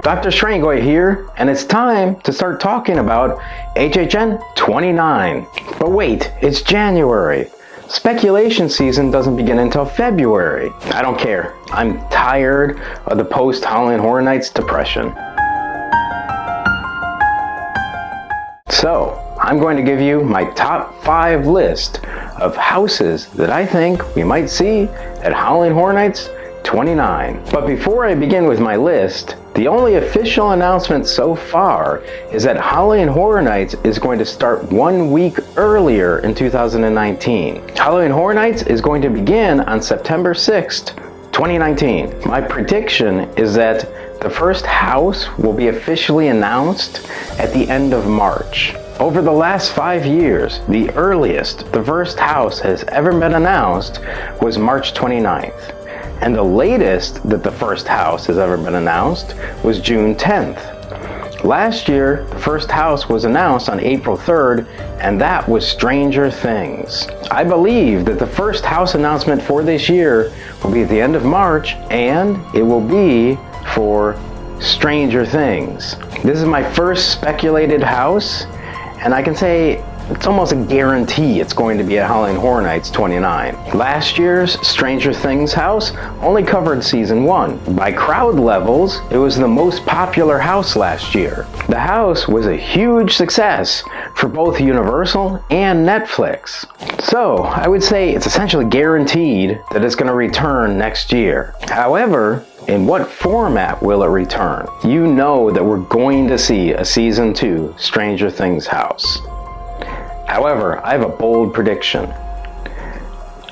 Dr. Strengoit here, and it's time to start talking about HHN29. But wait, it's January. Speculation season doesn't begin until February. I don't care. I'm tired of the post-Halloween Horror Nights depression. So, I'm going to give you my top 5 list of houses that I think we might see at Halloween Horror Nights 29. But before I begin with my list, the only official announcement so far is that Halloween Horror Nights is going to start 1 week earlier in 2019. Halloween Horror Nights is going to begin on September 6th, 2019. My prediction is that the first house will be officially announced at the end of March. Over the last 5 years, the earliest the first house has ever been announced was March 29th. And the latest that the first house has ever been announced was June 10th. Last year, the first house was announced on April 3rd, and that was Stranger Things. I believe that the first house announcement for this year will be at the end of March, and it will be for Stranger Things. This is my first speculated house, and I can say it's almost a guarantee it's going to be at Halloween Horror Nights 29. Last year's Stranger Things house only covered season 1. By crowd levels, it was the most popular house last year. The house was a huge success for both Universal and Netflix. So, I would say it's essentially guaranteed that it's going to return next year. However, in what format will it return? You know that we're going to see a season 2 Stranger Things house. However, I have a bold prediction.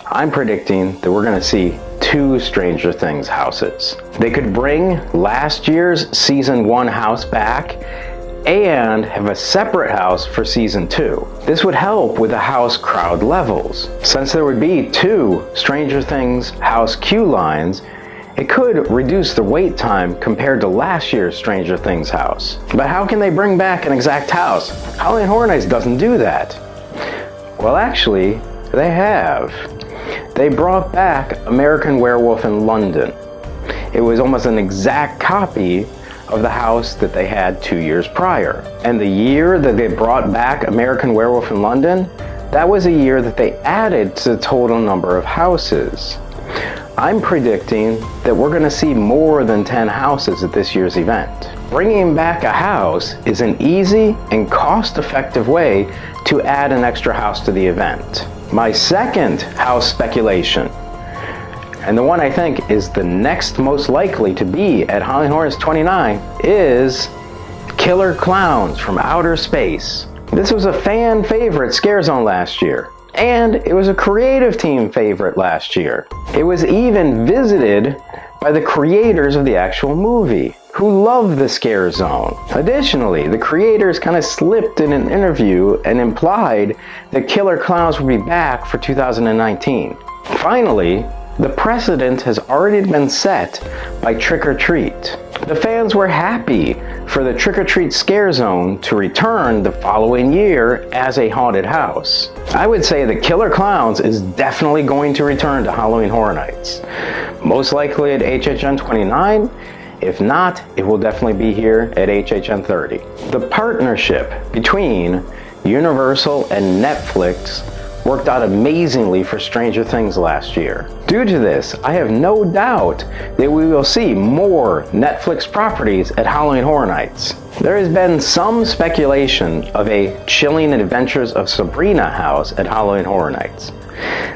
I'm predicting that we're going to see 2 Stranger Things houses. They could bring last year's season 1 house back and have a separate house for season 2. This would help with the house crowd levels. Since there would be 2 Stranger Things house queue lines, it could reduce the wait time compared to last year's Stranger Things house. But how can they bring back an exact house? Halloween Horror Nights doesn't do that. Well, actually, they have. They brought back American Werewolf in London. It was almost an exact copy of the house that they had 2 years prior. And the year that they brought back American Werewolf in London, that was a year that they added to the total number of houses. I'm predicting that we're going to see more than 10 houses at this year's event. Bringing back a house is an easy and cost-effective way to add an extra house to the event. My second house speculation, and the one I think is the next most likely to be at Halloween Horror Nights 29, is Killer Clowns from Outer Space. This was a fan favorite scare zone last year. And it was a creative team favorite last year. It was even visited by the creators of the actual movie, who loved the scare zone. Additionally, the creators kind of slipped in an interview and implied that Killer Clowns would be back for 2019. Finally, the precedent has already been set by Trick or Treat. The fans were happy for the Trick or Treat scare zone to return the following year as a haunted house. I would say that Killer Clowns is definitely going to return to Halloween Horror Nights. Most likely at HHN29. If not, it will definitely be here at HHN30. The partnership between Universal and Netflix worked out amazingly for Stranger Things last year. Due to this, I have no doubt that we will see more Netflix properties at Halloween Horror Nights. There has been some speculation of a Chilling Adventures of Sabrina house at Halloween Horror Nights.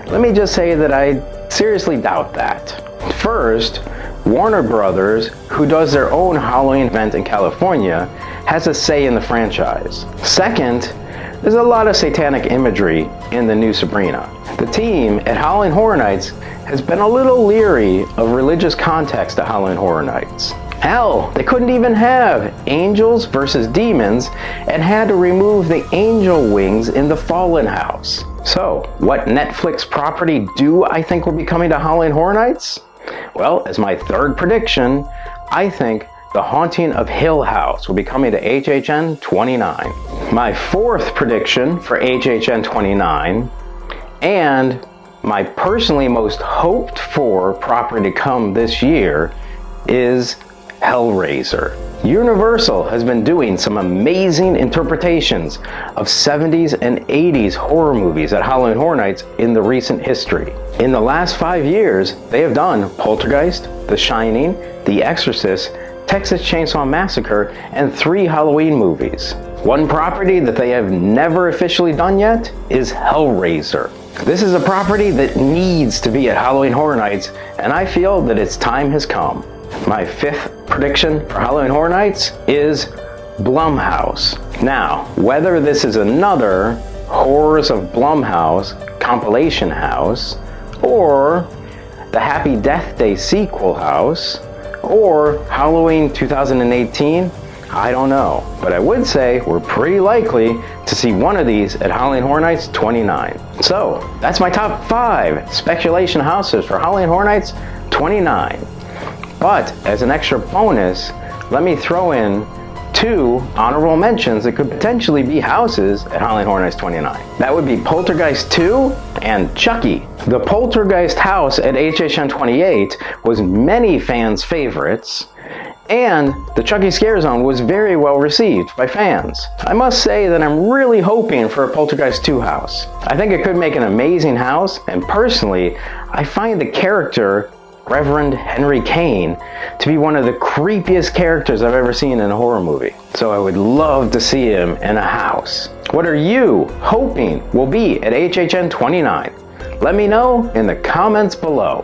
Let me just say that I seriously doubt that. First, Warner Brothers, who does their own Halloween event in California, has a say in the franchise. Second, there's a lot of satanic imagery in the new Sabrina. The team at Halloween Horror Nights has been a little leery of religious context at Halloween Horror Nights. Hell, they couldn't even have angels versus demons and had to remove the angel wings in the Fallen house. So, what Netflix property do I think will be coming to Halloween Horror Nights? Well, as my third prediction, I think The Haunting of Hill House will be coming to HHN 29. My fourth prediction for HHN 29, and my personally most hoped for property to come this year, is Hellraiser. Universal has been doing some amazing interpretations of 70s and 80s horror movies at Halloween Horror Nights in the recent history. In the last 5 years, they have done Poltergeist, The Shining, The Exorcist, Texas Chainsaw Massacre, and 3 Halloween movies. One property that they have never officially done yet is Hellraiser. This is a property that needs to be at Halloween Horror Nights, and I feel that its time has come. My 5th prediction for Halloween Horror Nights is Blum House. Now, whether this is another Horrors of Blum House compilation house, or the Happy Death Day sequel house, or Halloween 2018, I don't know. But I would say we're pretty likely to see one of these at Halloween Horror Nights 29. So, that's my top 5 speculation houses for Halloween Horror Nights 29. But as an extra bonus, let me throw in 2 honorable mentions that could potentially be houses at Halloween Horror Nights 29. That would be Poltergeist 2 and Chucky. The Poltergeist house at HHN28 was many fans' favorites, and the Chucky Scare Zone was very well received by fans. I must say that I'm really hoping for a Poltergeist 2 house. I think it could make an amazing house, and personally, I find the character Reverend Henry Kane to be one of the creepiest characters I've ever seen in a horror movie. So I would love to see him in a house. What are you hoping will be at HHN 29? Let me know in the comments below.